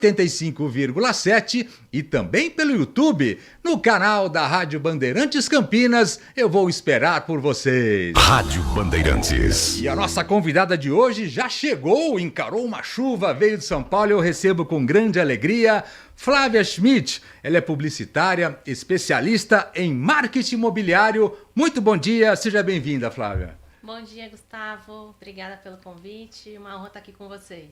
85,7 e também pelo YouTube, no canal da Rádio Bandeirantes Campinas. Eu vou esperar por vocês. Rádio Bandeirantes. E a nossa convidada de hoje já chegou, encarou uma chuva, veio de São Paulo e eu recebo com grande alegria Flávia Schmidt. Ela é publicitária, especialista em marketing imobiliário. Muito bom dia, seja bem-vinda, Flávia. Bom dia, Gustavo. Obrigada pelo convite. Uma honra estar aqui com vocês.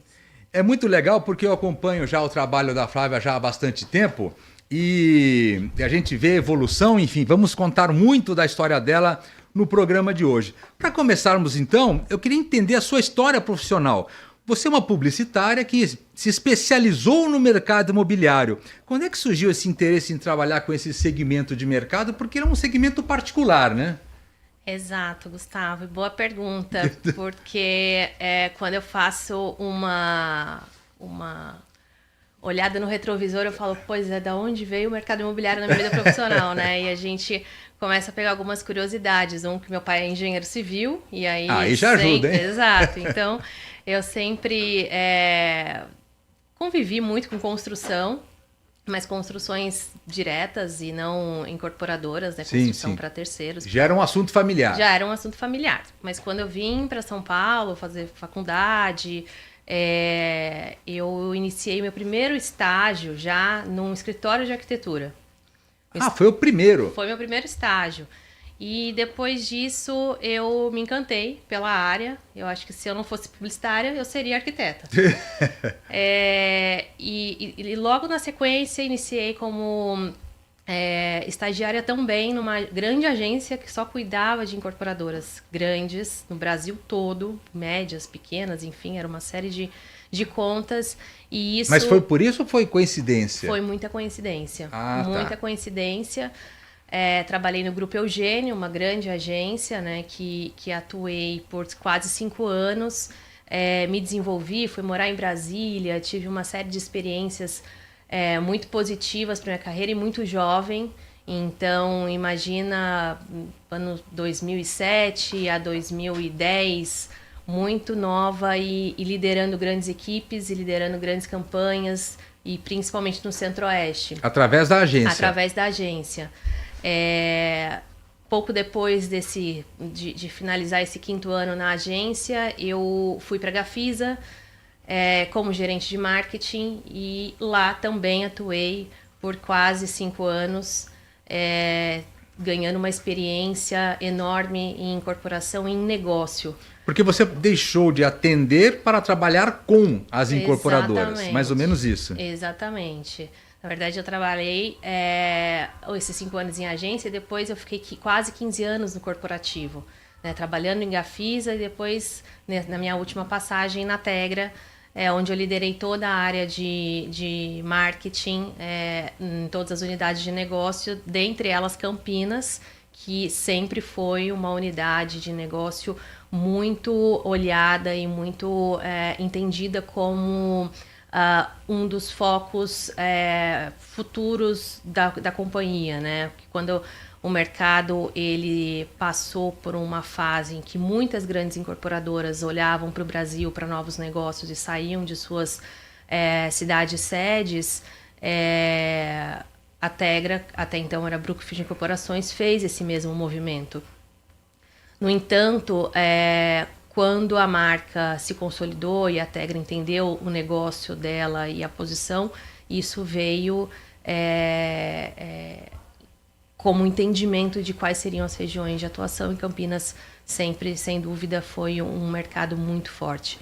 É muito legal porque eu acompanho já o trabalho da Flávia já há bastante tempo e a gente vê a evolução, enfim, vamos contar muito da história dela no programa de hoje. Para começarmos então, eu queria entender a sua história profissional. Você é uma publicitária que se especializou no mercado imobiliário. Quando é que surgiu esse interesse em trabalhar com esse segmento de mercado? Porque é um segmento particular, né? Exato, Gustavo. Boa pergunta, porque quando eu faço uma olhada no retrovisor, eu falo, pois é, da onde veio o mercado imobiliário na minha vida profissional, né? E a gente começa a pegar algumas curiosidades. Que meu pai é engenheiro civil, e aí já ajuda, hein? Exato. Então, eu sempre convivi muito com construção, mas construções diretas e não incorporadoras, né? Construção para terceiros. Já era um assunto familiar. Já era um assunto familiar. Mas quando eu vim para São Paulo fazer faculdade, eu iniciei meu primeiro estágio já num escritório de arquitetura. Foi o primeiro? Foi meu primeiro estágio. E depois disso eu me encantei pela área. Eu acho que se eu não fosse publicitária, eu seria arquiteta. E logo na sequência iniciei como estagiária também numa grande agência que só cuidava de incorporadoras grandes no Brasil todo, médias, pequenas, enfim, era uma série de contas. E isso... Mas foi por isso ou foi coincidência? Foi muita coincidência. Muita coincidência. Trabalhei no Grupo Eugênio, uma grande agência, né, que atuei por quase 5 anos. Me desenvolvi, fui morar em Brasília, tive uma série de experiências muito positivas para minha carreira e muito jovem. Então, imagina, ano 2007 a 2010, muito nova e liderando grandes equipes e liderando grandes campanhas, e principalmente no Centro-Oeste. Através da agência? Através da agência. Pouco depois de finalizar esse 5º ano na agência, eu fui para a Gafisa como gerente de marketing e lá também atuei por quase 5 anos, ganhando uma experiência enorme em incorporação em negócio. Porque você deixou de atender para trabalhar com as incorporadoras, Exatamente. Mais ou menos isso. Exatamente. Na verdade, eu trabalhei esses 5 anos em agência e depois eu fiquei quase 15 anos no corporativo, né, trabalhando em Gafisa e depois, né, na minha última passagem na Tegra, onde eu liderei toda a área de marketing em todas as unidades de negócio, dentre elas Campinas, que sempre foi uma unidade de negócio muito olhada e muito entendida como um dos focos futuros da companhia, né? Quando o mercado ele passou por uma fase em que muitas grandes incorporadoras olhavam para o Brasil para novos negócios e saíam de suas cidades sedes, a Tegra, até então era Brookfield Incorporações, fez esse mesmo movimento. No entanto, quando a marca se consolidou e a Tegra entendeu o negócio dela e a posição, isso veio como entendimento de quais seriam as regiões de atuação, e Campinas sempre, sem dúvida, foi um mercado muito forte.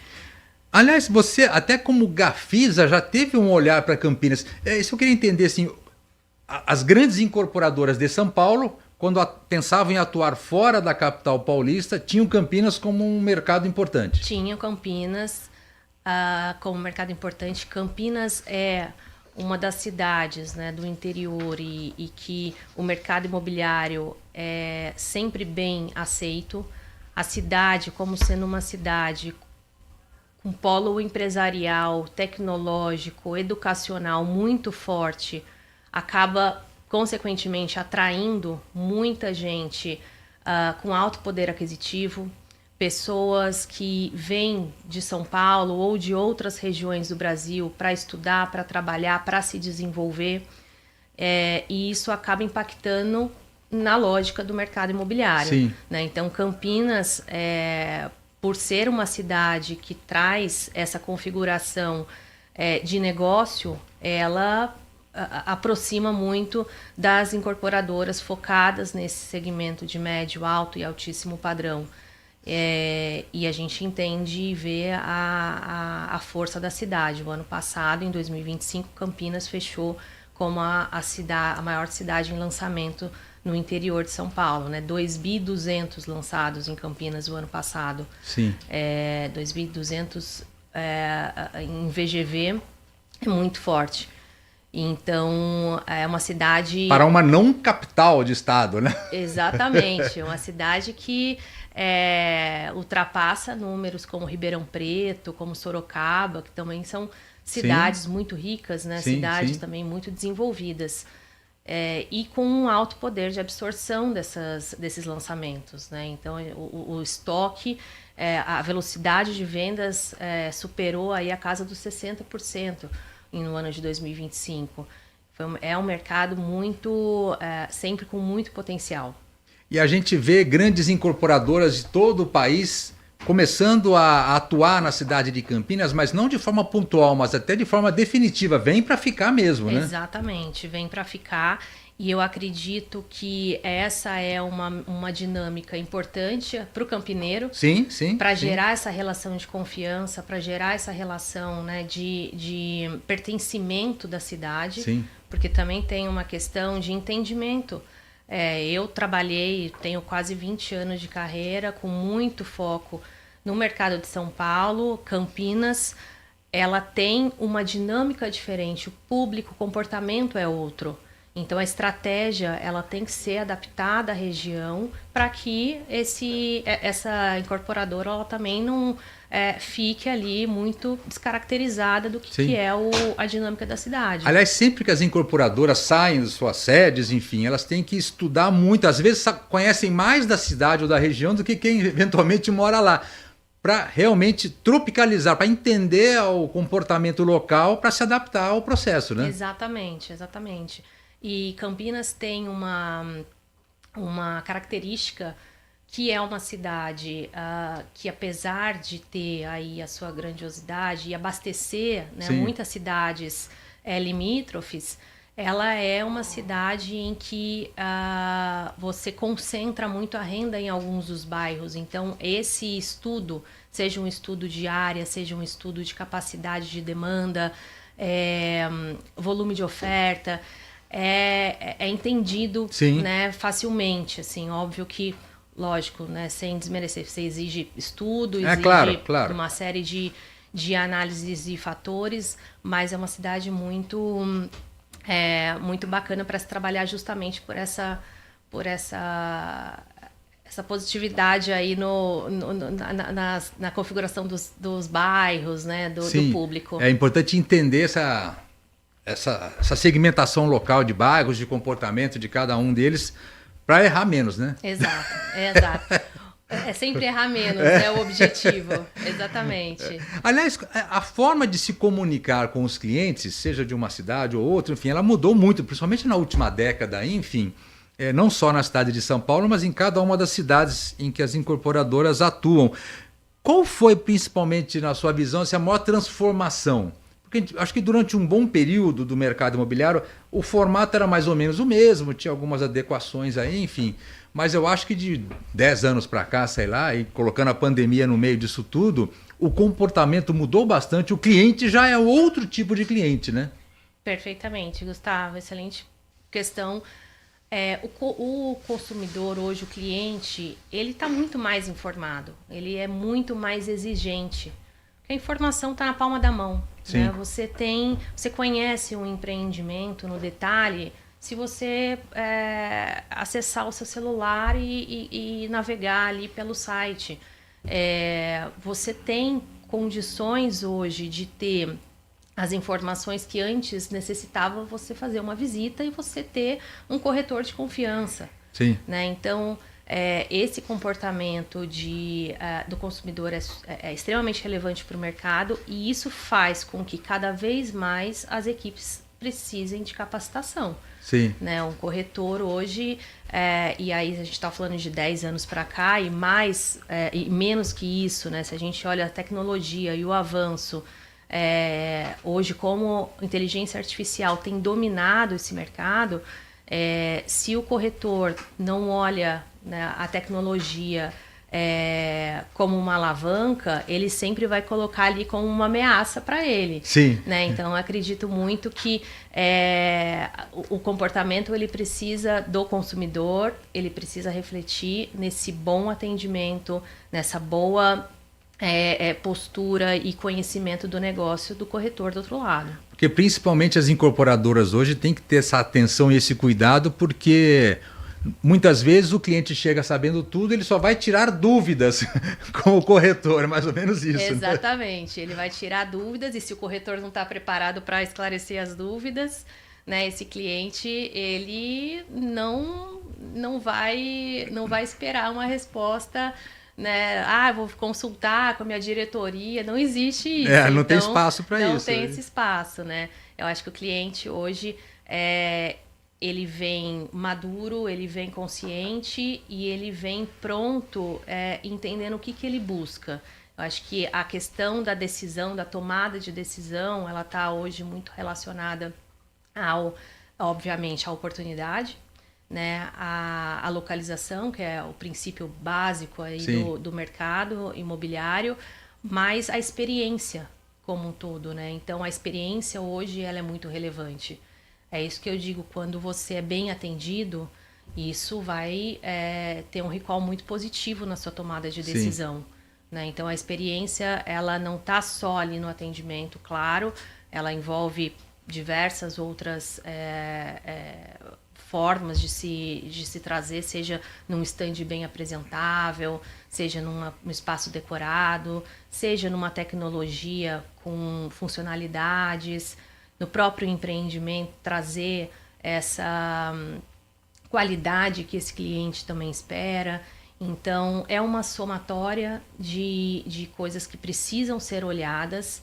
Aliás, você, até como Gafisa, já teve um olhar para Campinas. Isso eu queria entender, assim, as grandes incorporadoras de São Paulo, quando pensavam em atuar fora da capital paulista, tinham Campinas como um mercado importante. Tinha Campinas como mercado importante. Campinas é uma das cidades, né, do interior e que o mercado imobiliário é sempre bem aceito. A cidade, como sendo uma cidade com polo empresarial, tecnológico, educacional muito forte, acaba, consequentemente, atraindo muita gente com alto poder aquisitivo, pessoas que vêm de São Paulo ou de outras regiões do Brasil para estudar, para trabalhar, para se desenvolver. E isso acaba impactando na lógica do mercado imobiliário. Sim. Né? Então, Campinas, por ser uma cidade que traz essa configuração de negócio, ela aproxima muito das incorporadoras focadas nesse segmento de médio, alto e altíssimo padrão. E a gente entende e vê a força da cidade. O ano passado, em 2025, Campinas fechou como a maior cidade em lançamento no interior de São Paulo, né? 2.200 lançados em Campinas o ano passado. Sim. 2.200 em VGV é muito forte. Então, é uma cidade... Para uma não capital de estado, né? Exatamente. Uma cidade que ultrapassa números como Ribeirão Preto, como Sorocaba, que também são cidades muito ricas, né? Sim, cidades sim. também muito desenvolvidas. E com um alto poder de absorção desses lançamentos, né? Então, o estoque, a velocidade de vendas superou aí a casa dos 60% no ano de 2025. É um mercado sempre com muito potencial. E a gente vê grandes incorporadoras de todo o país começando a atuar na cidade de Campinas, mas não de forma pontual, mas até de forma definitiva. Vem para ficar mesmo, né? Exatamente, vem para ficar. E eu acredito que essa é uma dinâmica importante para o campineiro. Sim, sim. Para gerar essa relação de confiança, para gerar essa relação, né, de pertencimento da cidade. Sim. Porque também tem uma questão de entendimento. Eu trabalhei, tenho quase 20 anos de carreira, com muito foco no mercado de São Paulo. Campinas, ela tem uma dinâmica diferente, o público, o comportamento é outro. Então, a estratégia ela tem que ser adaptada à região para que essa incorporadora ela também não fique ali muito descaracterizada do que é a dinâmica da cidade. Aliás, sempre que as incorporadoras saem de suas sedes, enfim, elas têm que estudar muito. Às vezes conhecem mais da cidade ou da região do que quem eventualmente mora lá, para realmente tropicalizar, para entender o comportamento local, para se adaptar ao processo, né? Exatamente, exatamente. E Campinas tem uma característica que é uma cidade que, apesar de ter aí a sua grandiosidade e abastecer, né, muitas cidades limítrofes, ela é uma cidade em que você concentra muito a renda em alguns dos bairros. Então, esse estudo, seja um estudo de área, seja um estudo de capacidade de demanda, volume de oferta... É entendido, né, facilmente, assim, óbvio que, lógico, né, sem desmerecer, você exige estudo, exige claro. uma série de análises e fatores, mas é uma cidade muito bacana para se trabalhar justamente por essa positividade aí na configuração dos bairros, né, do público. É importante entender essa segmentação local de bairros, de comportamento de cada um deles, para errar menos, né? Exato. É sempre errar menos, é o objetivo. Exatamente. Aliás, a forma de se comunicar com os clientes, seja de uma cidade ou outra, enfim, ela mudou muito, principalmente na última década, enfim, não só na cidade de São Paulo, mas em cada uma das cidades em que as incorporadoras atuam. Qual foi, principalmente na sua visão, a maior transformação? Porque acho que durante um bom período do mercado imobiliário, o formato era mais ou menos o mesmo, tinha algumas adequações aí, enfim. Mas eu acho que de 10 anos para cá, sei lá, e colocando a pandemia no meio disso tudo, o comportamento mudou bastante, o cliente já é outro tipo de cliente, né? Perfeitamente, Gustavo, excelente questão. O consumidor hoje, o cliente, ele está muito mais informado, ele é muito mais exigente. A informação está na palma da mão. Né? Você conhece um empreendimento no detalhe se você acessar o seu celular e navegar ali pelo site. Você tem condições hoje de ter as informações que antes necessitava você fazer uma visita e você ter um corretor de confiança. Sim. Né? Então, esse comportamento do consumidor é extremamente relevante para o mercado, e isso faz com que cada vez mais as equipes precisem de capacitação. Sim. Né? Um corretor hoje, e aí a gente está falando de 10 anos para cá, e menos que isso, né? Se a gente olha a tecnologia e o avanço, hoje como inteligência artificial tem dominado esse mercado, se o corretor não olha, né, a tecnologia como uma alavanca, ele sempre vai colocar ali como uma ameaça para ele. Sim. Né? Então, eu acredito muito que o comportamento ele precisa do consumidor, ele precisa refletir nesse bom atendimento, nessa boa postura e conhecimento do negócio do corretor do outro lado. Porque principalmente as incorporadoras hoje têm que ter essa atenção e esse cuidado, porque muitas vezes o cliente chega sabendo tudo, ele só vai tirar dúvidas com o corretor, mais ou menos isso. Exatamente, né? Ele vai tirar dúvidas, e se o corretor não está preparado para esclarecer as dúvidas, né, esse cliente ele não vai esperar uma resposta, né? Vou consultar com a minha diretoria. Não existe isso. Não tem espaço para isso. Não tem esse espaço, né? Eu acho que o cliente hoje ele vem maduro, ele vem consciente e ele vem pronto, entendendo o que ele busca. Eu acho que a questão da decisão, da tomada de decisão, ela está hoje muito relacionada obviamente, à oportunidade, né? A localização, que é o princípio básico aí do mercado imobiliário, mas a experiência como um todo, né? Então, a experiência hoje ela é muito relevante. É isso que eu digo, quando você é bem atendido, isso vai ter um recall muito positivo na sua tomada de decisão. Né? Então, a experiência ela não está só ali no atendimento, claro, ela envolve diversas outras formas de se trazer, seja num stand bem apresentável, seja num espaço decorado, seja numa tecnologia com funcionalidades, no próprio empreendimento, trazer essa qualidade que esse cliente também espera. Então, é uma somatória de coisas que precisam ser olhadas,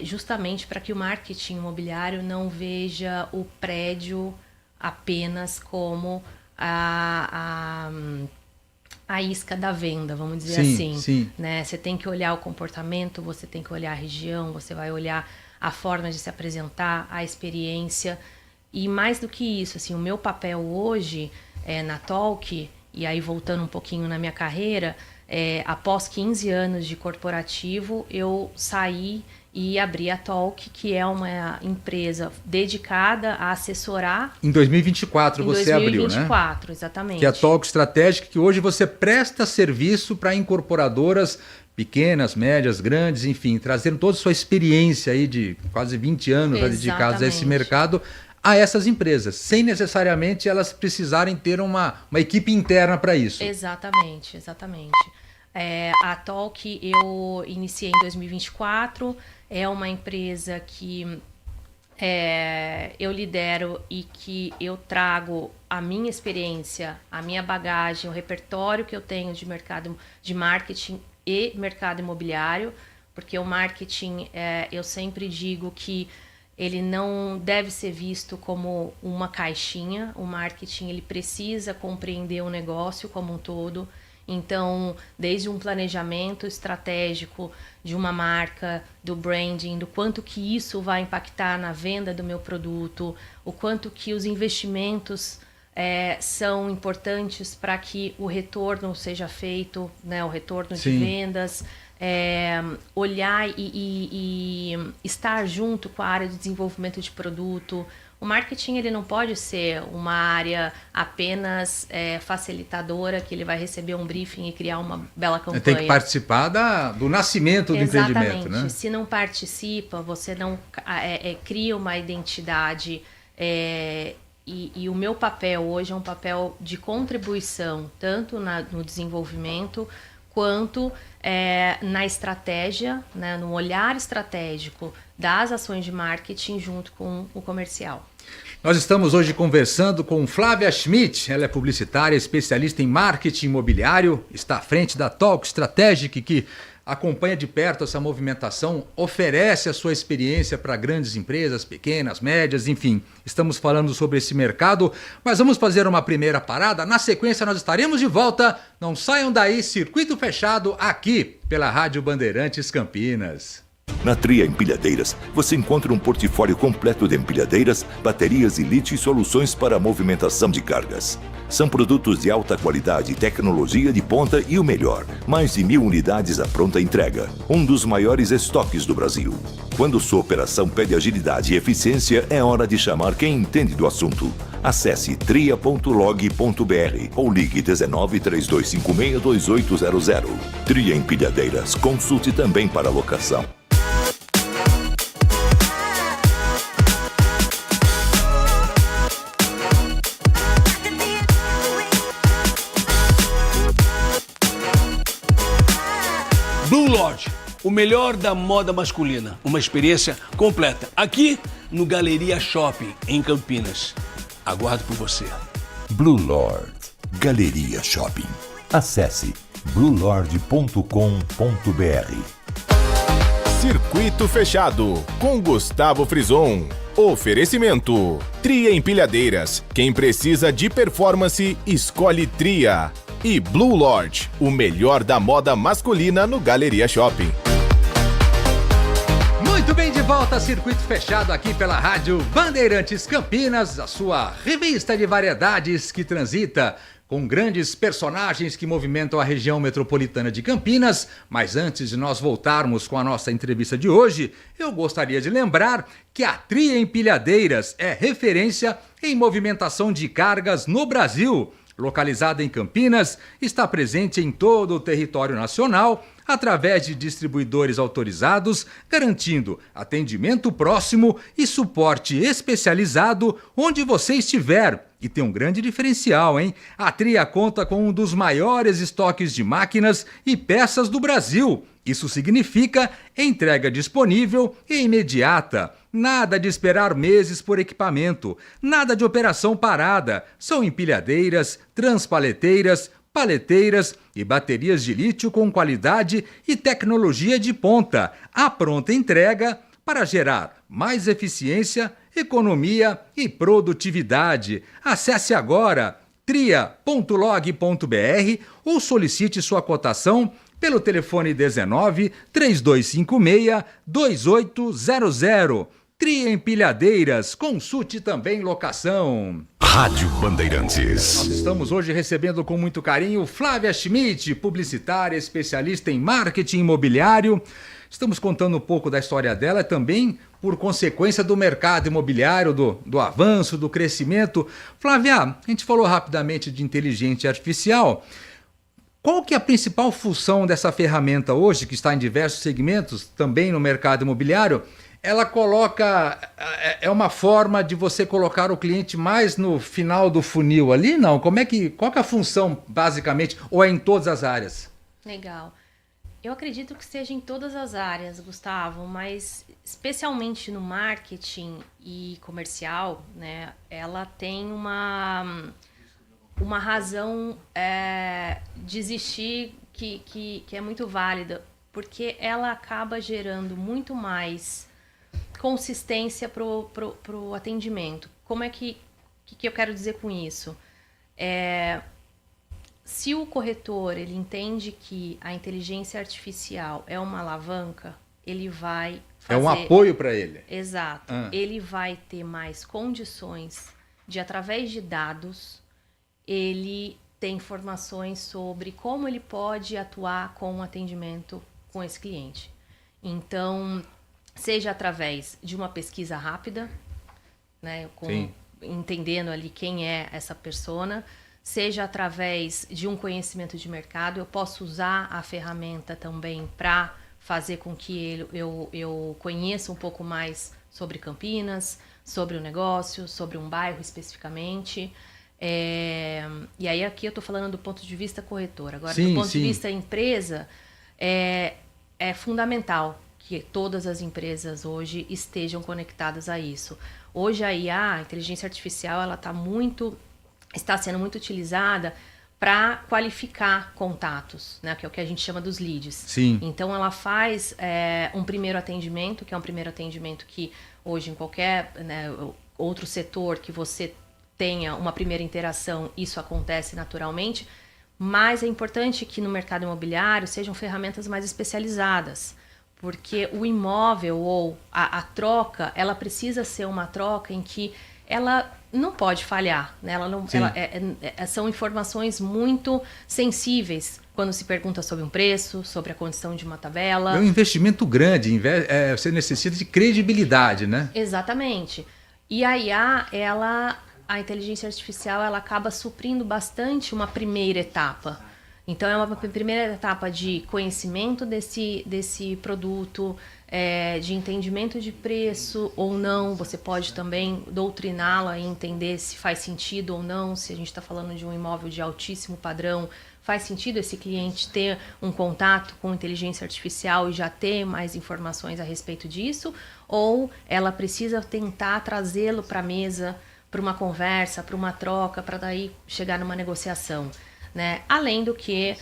justamente para que o marketing imobiliário não veja o prédio apenas como a isca da venda, vamos dizer assim. Sim. Né? Você tem que olhar o comportamento, você tem que olhar a região, você vai olhar a forma de se apresentar, a experiência. E mais do que isso, assim, o meu papel hoje na Talk, e aí voltando um pouquinho na minha carreira, após 15 anos de corporativo, eu saí e abri a Talk, que é uma empresa dedicada a assessorar... Em 2024 você abriu, né? Em 2024, exatamente. Que é a Talk Estratégica, que hoje você presta serviço para incorporadoras pequenas, médias, grandes, enfim, trazendo toda a sua experiência aí de quase 20 anos dedicados a esse mercado, a essas empresas, sem necessariamente elas precisarem ter uma equipe interna para isso. Exatamente. A Talk eu iniciei em 2024, é uma empresa que eu lidero e que eu trago a minha experiência, a minha bagagem, o repertório que eu tenho de mercado de marketing e mercado imobiliário, porque o marketing, eu sempre digo que ele não deve ser visto como uma caixinha. O marketing ele precisa compreender o negócio como um todo. Então, desde um planejamento estratégico de uma marca, do branding, do quanto que isso vai impactar na venda do meu produto, o quanto que os investimentos são importantes para que o retorno seja feito, né, o retorno de vendas, olhar e estar junto com a área de desenvolvimento de produto. O marketing ele não pode ser uma área apenas facilitadora, que ele vai receber um briefing e criar uma bela campanha. Tem que participar do nascimento do empreendimento, né? Se não participa, você não cria uma identidade. E o meu papel hoje é um papel de contribuição, tanto no desenvolvimento quanto na estratégia, né, no olhar estratégico das ações de marketing junto com o comercial. Nós estamos hoje conversando com Flávia Schmidt. Ela é publicitária, especialista em marketing imobiliário, está à frente da Talk Strategic, que acompanha de perto essa movimentação, oferece a sua experiência para grandes empresas, pequenas, médias, enfim. Estamos falando sobre esse mercado, mas vamos fazer uma primeira parada. Na sequência nós estaremos de volta. Não saiam daí, Circuito Fechado, aqui pela Rádio Bandeirantes Campinas. Na Tria Empilhadeiras, você encontra um portfólio completo de empilhadeiras, baterias e lítio e soluções para a movimentação de cargas. São produtos de alta qualidade, tecnologia de ponta e o melhor, mais de 1.000 unidades à pronta entrega. Um dos maiores estoques do Brasil. Quando sua operação pede agilidade e eficiência, é hora de chamar quem entende do assunto. Acesse tria.log.br ou ligue 19 3256 2800. Tria Empilhadeiras, consulte também para locação. Blue Lodge, o melhor da moda masculina. Uma experiência completa. Aqui no Galeria Shopping, em Campinas. Aguardo por você. Blue Lord Galeria Shopping. Acesse bluelord.com.br. Circuito Fechado com Gustavo Frison. Oferecimento: Tria Empilhadeiras. Quem precisa de performance, escolhe Tria. E Blue Lord, o melhor da moda masculina no Galeria Shopping. Muito bem, de volta a Circuito Fechado aqui pela Rádio Bandeirantes Campinas, a sua revista de variedades que transita com grandes personagens que movimentam a região metropolitana de Campinas. Mas antes de nós voltarmos com a nossa entrevista de hoje, eu gostaria de lembrar que a Tria Empilhadeiras é referência em movimentação de cargas no Brasil. Localizada em Campinas, está presente em todo o território nacional através de distribuidores autorizados, garantindo atendimento próximo e suporte especializado onde você estiver. E tem um grande diferencial, hein? A Tria conta com um dos maiores estoques de máquinas e peças do Brasil. Isso significa entrega disponível e imediata. Nada de esperar meses por equipamento. Nada de operação parada. São empilhadeiras, transpaleteiras, paleteiras e baterias de lítio com qualidade e tecnologia de ponta. A pronta entrega para gerar mais eficiência, economia e produtividade. Acesse agora tria.log.br ou solicite sua cotação pelo telefone 19 3256 2800. Tria Empilhadeiras, consulte também locação. Rádio Bandeirantes. Nós estamos hoje recebendo com muito carinho Flávia Schmidt, publicitária, especialista em marketing imobiliário. Estamos contando um pouco da história dela também por consequência do mercado imobiliário, do avanço, do crescimento. Flávia, a gente falou rapidamente de inteligência artificial. Qual que é a principal função dessa ferramenta hoje, que está em diversos segmentos, também no mercado imobiliário? Ela coloca, é uma forma de você colocar o cliente mais no final do funil ali, não? Qual que é a função, basicamente, ou é em todas as áreas? Legal. Eu acredito que seja em todas as áreas, Gustavo, mas especialmente no marketing e comercial, né? Ela tem uma razão de existir que é muito válida, porque ela acaba gerando muito mais consistência pro atendimento. Como é que eu quero dizer com isso? Se o corretor ele entende que a inteligência artificial é uma alavanca, ele vai fazer... É um apoio para ele. Exato. Ele vai ter mais condições de, através de dados, ele ter informações sobre como ele pode atuar com o atendimento com esse cliente. Então, seja através de uma pesquisa rápida, né, entendendo ali quem é essa persona, seja através de um conhecimento de mercado. Eu posso usar a ferramenta também para fazer com que eu conheça um pouco mais sobre Campinas, sobre o negócio, sobre um bairro especificamente. E aí aqui eu estou falando do ponto de vista corretor. Agora, Sim, do ponto sim. de vista empresa, é fundamental que todas as empresas hoje estejam conectadas a isso. Hoje a IA, a inteligência artificial, ela está sendo muito utilizada para qualificar contatos, né, que é o que a gente chama dos leads. Sim. Então ela faz um primeiro atendimento, que é um primeiro atendimento que hoje em qualquer, né, outro setor que você tenha uma primeira interação, isso acontece naturalmente, mas é importante que no mercado imobiliário sejam ferramentas mais especializadas, porque o imóvel ou a troca, ela precisa ser uma troca em que ela não pode falhar, né? São informações muito sensíveis quando se pergunta sobre um preço, sobre a condição de uma tabela. É um investimento grande, você necessita de credibilidade, né? Exatamente. E a IA, a inteligência artificial, ela acaba suprindo bastante uma primeira etapa. Então, é uma primeira etapa de conhecimento desse produto, de entendimento de preço ou não. Você pode também doutriná-la e entender se faz sentido ou não. Se a gente está falando de um imóvel de altíssimo padrão, faz sentido esse cliente ter um contato com inteligência artificial e já ter mais informações a respeito disso? Ou ela precisa tentar trazê-lo para a mesa, para uma conversa, para uma troca, para daí chegar numa negociação? Né? Além do que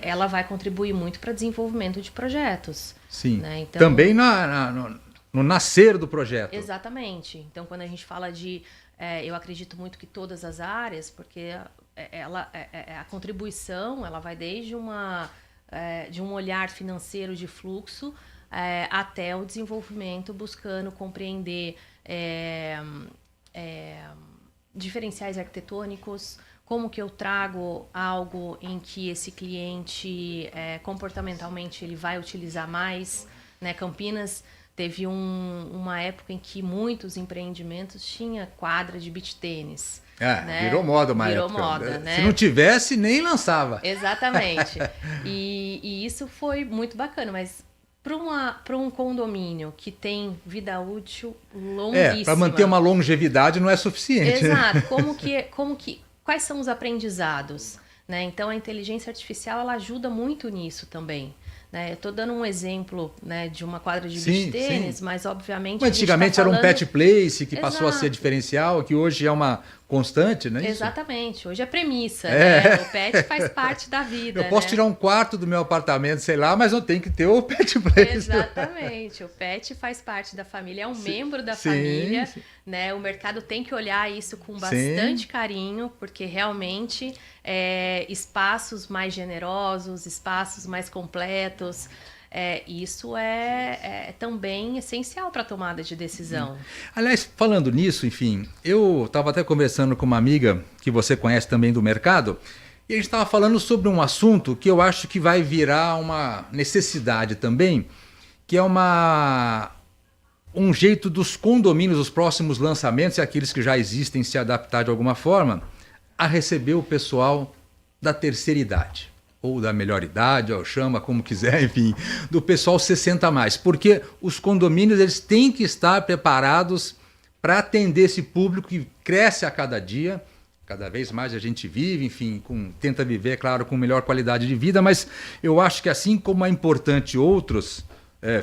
ela vai contribuir muito para o desenvolvimento de projetos. Sim, né? Então, também no nascer do projeto. Exatamente. Então, quando a gente fala eu acredito muito que todas as áreas, porque a contribuição ela vai desde de um olhar financeiro de fluxo até o desenvolvimento, buscando compreender diferenciais arquitetônicos, como que eu trago algo em que esse cliente comportamentalmente ele vai utilizar mais, né? Campinas teve uma época em que muitos empreendimentos tinham quadra de beach tênis. Né? Virou moda uma Virou época. moda, né? Se não tivesse, nem lançava. Exatamente. E isso foi muito bacana, mas para um condomínio que tem vida útil longuíssima... para manter uma longevidade não é suficiente. Exato. Quais são os aprendizados? Né? Então, a inteligência artificial ela ajuda muito nisso também. Né? Eu estou dando um exemplo, né, de uma quadra de beach tênis, mas obviamente... Mas antigamente era um pet place que passou a ser Exato. diferencial, que hoje é uma constante, né? Exatamente. Hoje é premissa. Né? O pet faz parte da vida. Eu posso tirar um quarto do meu apartamento, sei lá, mas eu tenho que ter o pet place. Exatamente. O pet faz parte da família, é um membro da família. Sim. Né? O mercado tem que olhar isso com bastante carinho, porque realmente espaços mais generosos, espaços mais completos, isso é também essencial para a tomada de decisão. Aliás, falando nisso, enfim, eu estava até conversando com uma amiga que você conhece também do mercado, e a gente estava falando sobre um assunto que eu acho que vai virar uma necessidade também, que é um jeito dos condomínios, os próximos lançamentos e aqueles que já existem se adaptar de alguma forma a receber o pessoal da terceira idade, ou da melhor idade, ou chama como quiser, enfim, do pessoal 60 a mais, porque os condomínios eles têm que estar preparados para atender esse público que cresce a cada dia, cada vez mais a gente vive, enfim, tenta viver, claro, com melhor qualidade de vida, mas eu acho que assim como é importante outros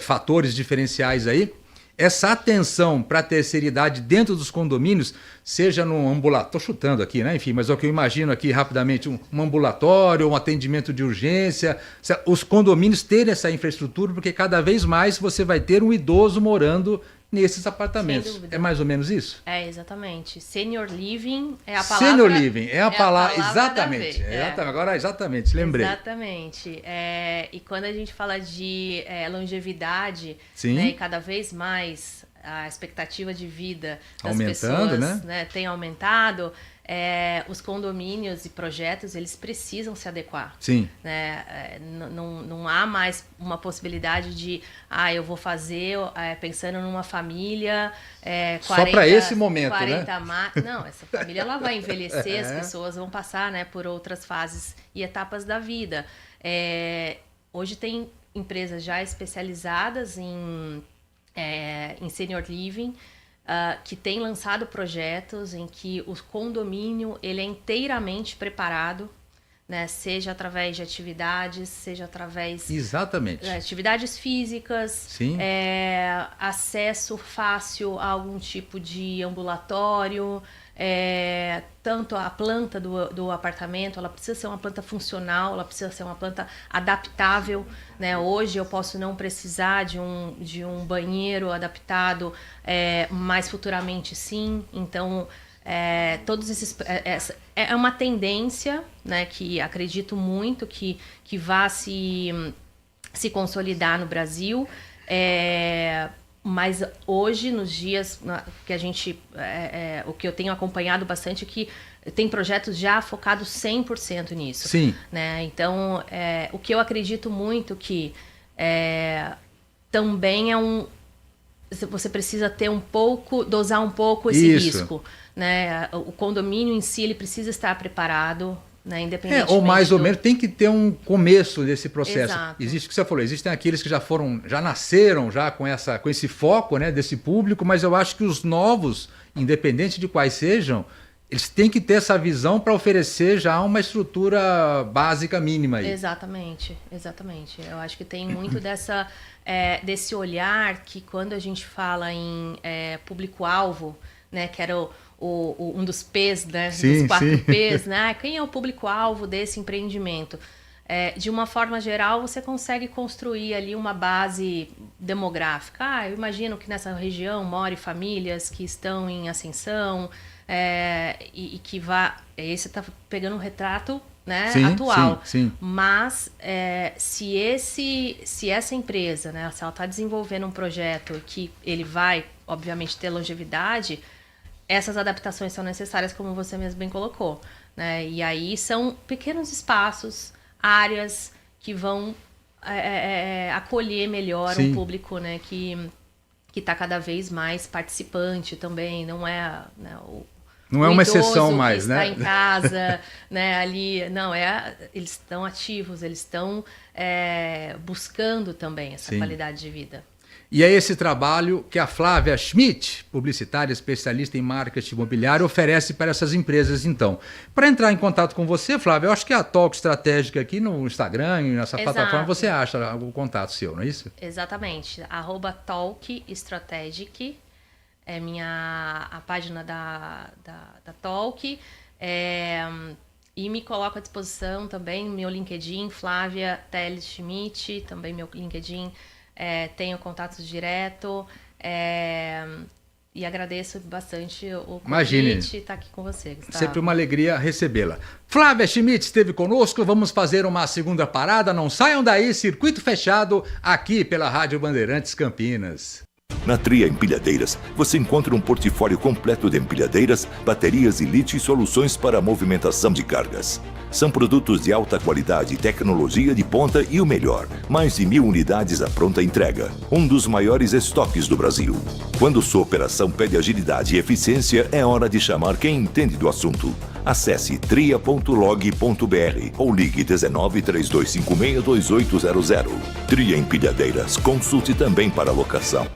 fatores diferenciais aí, essa atenção para a terceira idade dentro dos condomínios, seja num ambulatório, estou chutando aqui, né? Enfim, mas é o que eu imagino aqui rapidamente, um ambulatório, um atendimento de urgência, os condomínios terem essa infraestrutura, porque cada vez mais você vai ter um idoso morando nesses apartamentos. Sem dúvida. É mais ou menos isso? Exatamente. Senior living é a palavra... Senior living é a palavra, da exatamente. vez. Agora, exatamente, lembrei. Exatamente. E quando a gente fala de longevidade, Sim. né, e cada vez mais a expectativa de vida das Aumentando, pessoas, né? Tem aumentado, os condomínios e projetos eles precisam se adequar. Sim. Né? Não há mais uma possibilidade de eu vou fazer pensando numa família 40, só para esse momento, 40 né? Não, essa família ela vai envelhecer, as pessoas vão passar, né, por outras fases e etapas da vida. Hoje tem empresas já especializadas em senior living, que tem lançado projetos em que o condomínio ele é inteiramente preparado, né? Seja através de atividades, seja através Exatamente. de atividades físicas, Sim. acesso fácil a algum tipo de ambulatório, tanto a planta do apartamento, ela precisa ser uma planta funcional, ela precisa ser uma planta adaptável, né? Hoje eu posso não precisar de um banheiro adaptado, mas futuramente sim. Então, todos esses é uma tendência, né, que acredito muito que vá se consolidar no Brasil. Mas hoje, nos dias que a gente... o que eu tenho acompanhado bastante é que tem projetos já focados 100% nisso. Sim. Né? Então, o que eu acredito muito que também você precisa ter dosar um pouco esse risco. Né? O condomínio em si, ele precisa estar preparado, né? Independentemente ou mais ou menos tem que ter um começo desse processo. Exato. Existe o que você falou, existem aqueles que já nasceram já com esse foco, né, desse público, mas eu acho que os novos, independente de quais sejam, eles têm que ter essa visão para oferecer já uma estrutura básica mínima aí. Exatamente. Eu acho que tem muito desse olhar que quando a gente fala em público-alvo, né, que era um dos P's, né, sim, dos 4 sim. P's, né, quem é o público-alvo desse empreendimento? De uma forma geral, você consegue construir ali uma base demográfica. Eu imagino que nessa região morem famílias que estão em ascensão, e que aí você está pegando um retrato, né, sim, atual. Sim. Mas se essa empresa, né, se ela está desenvolvendo um projeto que ele vai, obviamente, ter longevidade, essas adaptações são necessárias, como você mesmo bem colocou, né? E aí são pequenos espaços, áreas que vão acolher melhor um público, né, que está cada vez mais participante também, não é, né, não é uma exceção mais, né? Está em casa, né? Ali, não, eles estão ativos, eles estão buscando também essa qualidade de vida. E é esse trabalho que a Flávia Schmidt, publicitária especialista em marketing imobiliário, oferece para essas empresas, então. Para entrar em contato com você, Flávia, eu acho que a Talk Estratégica aqui no Instagram e nessa plataforma, você acha o contato seu, não é isso? Exatamente. @Talk Strategic é a página da Talk. E me coloco à disposição também meu LinkedIn, Flávia Teles Schmidt, também meu LinkedIn. Tenho contatos direto, e agradeço bastante o convite estar aqui com você, Gustavo. Sempre uma alegria recebê-la. Flávia Schmidt esteve conosco, vamos fazer uma segunda parada, não saiam daí, circuito fechado, aqui pela Rádio Bandeirantes Campinas. Na Tria Empilhadeiras, você encontra um portfólio completo de empilhadeiras, baterias e lítio e soluções para a movimentação de cargas. São produtos de alta qualidade, tecnologia de ponta e o melhor, mais de 1.000 unidades à pronta entrega. Um dos maiores estoques do Brasil. Quando sua operação pede agilidade e eficiência, é hora de chamar quem entende do assunto. Acesse tria.log.br ou ligue 19 3256 2800. Tria Empilhadeiras, consulte também para locação.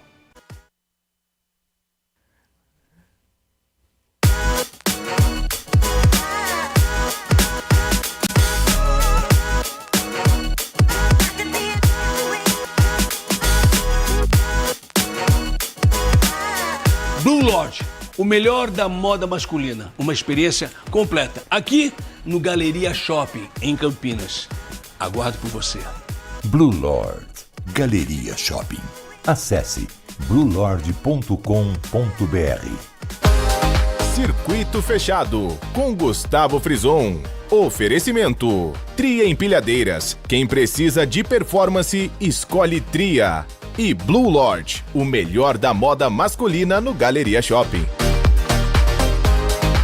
Blue Lodge, o melhor da moda masculina. Uma experiência completa. Aqui no Galeria Shopping, em Campinas. Aguardo por você. Blue Lord Galeria Shopping. Acesse bluelord.com.br. Circuito Fechado, com Gustavo Frison. Oferecimento: Tria Empilhadeiras. Quem precisa de performance, escolhe Tria. E Blue Lord, o melhor da moda masculina no Galeria Shopping.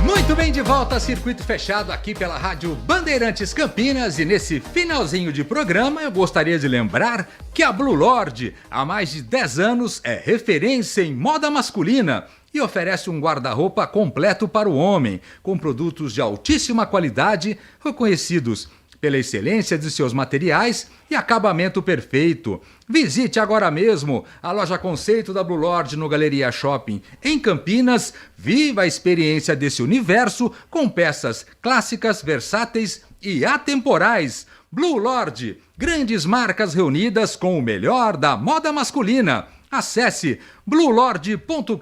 Muito bem, de volta a Circuito Fechado aqui pela Rádio Bandeirantes Campinas, e nesse finalzinho de programa eu gostaria de lembrar que a Blue Lord há mais de 10 anos é referência em moda masculina e oferece um guarda-roupa completo para o homem, com produtos de altíssima qualidade reconhecidos pela excelência de seus materiais e acabamento perfeito. Visite agora mesmo a loja conceito da Blue Lord no Galeria Shopping em Campinas. Viva a experiência desse universo com peças clássicas, versáteis e atemporais. Blue Lord, grandes marcas reunidas com o melhor da moda masculina. Acesse bluelord.com.br.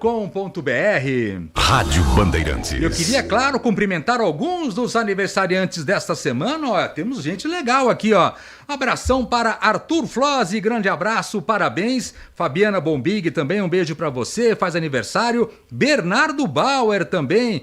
Rádio Bandeirantes. Eu queria, claro, cumprimentar alguns dos aniversariantes desta semana. Ó, temos gente legal aqui, ó. Abração para Arthur Flose, grande abraço, parabéns. Fabiana Bombig também, um beijo para você, faz aniversário. Bernardo Bauer também,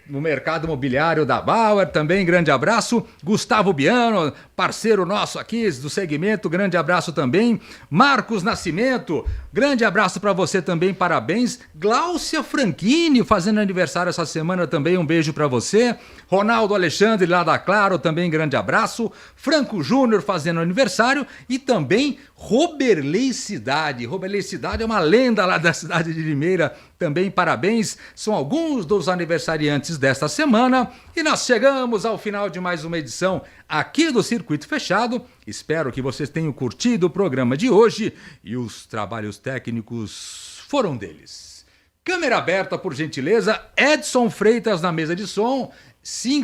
no mercado imobiliário da Bauer, também grande abraço. Gustavo Biano, parceiro nosso aqui do segmento, grande abraço também. Marcos Nascimento, grande abraço para você também, parabéns. Gláucia Franchini fazendo aniversário essa semana também, um beijo para você. Ronaldo Alexandre lá da Claro, também grande abraço. Franco Júnior fazendo aniversário e também Roberley Cidade. Roberley Cidade é uma lenda lá da cidade de Limeira, também parabéns. São alguns dos aniversariantes desta semana e nós chegamos ao final de mais uma edição aqui do Circuito Fechado. Espero que vocês tenham curtido o programa de hoje e os trabalhos técnicos foram deles. Câmera aberta, por gentileza, Edson Freitas na mesa de som. Sim,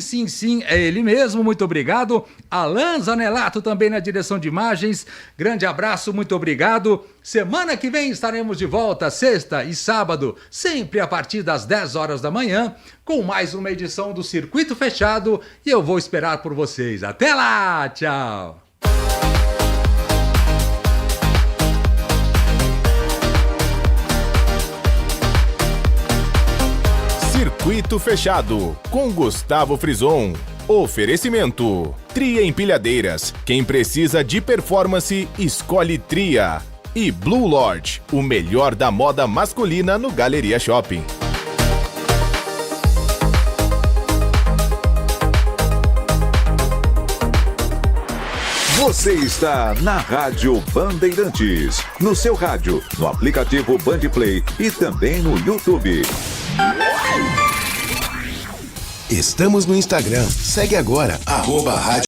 é ele mesmo, muito obrigado. Alan Zanelato também na direção de imagens, grande abraço, muito obrigado. Semana que vem estaremos de volta, sexta e sábado, sempre a partir das 10 horas da manhã, com mais uma edição do Circuito Fechado e eu vou esperar por vocês. Até lá, tchau! Circuito Fechado, com Gustavo Frison. Oferecimento: Tria Empilhadeiras. Quem precisa de performance, escolhe Tria. E Blue Lord, o melhor da moda masculina no Galeria Shopping. Você está na Rádio Bandeirantes. No seu rádio, no aplicativo Bandplay e também no YouTube. Estamos no Instagram. Segue agora, @Rádio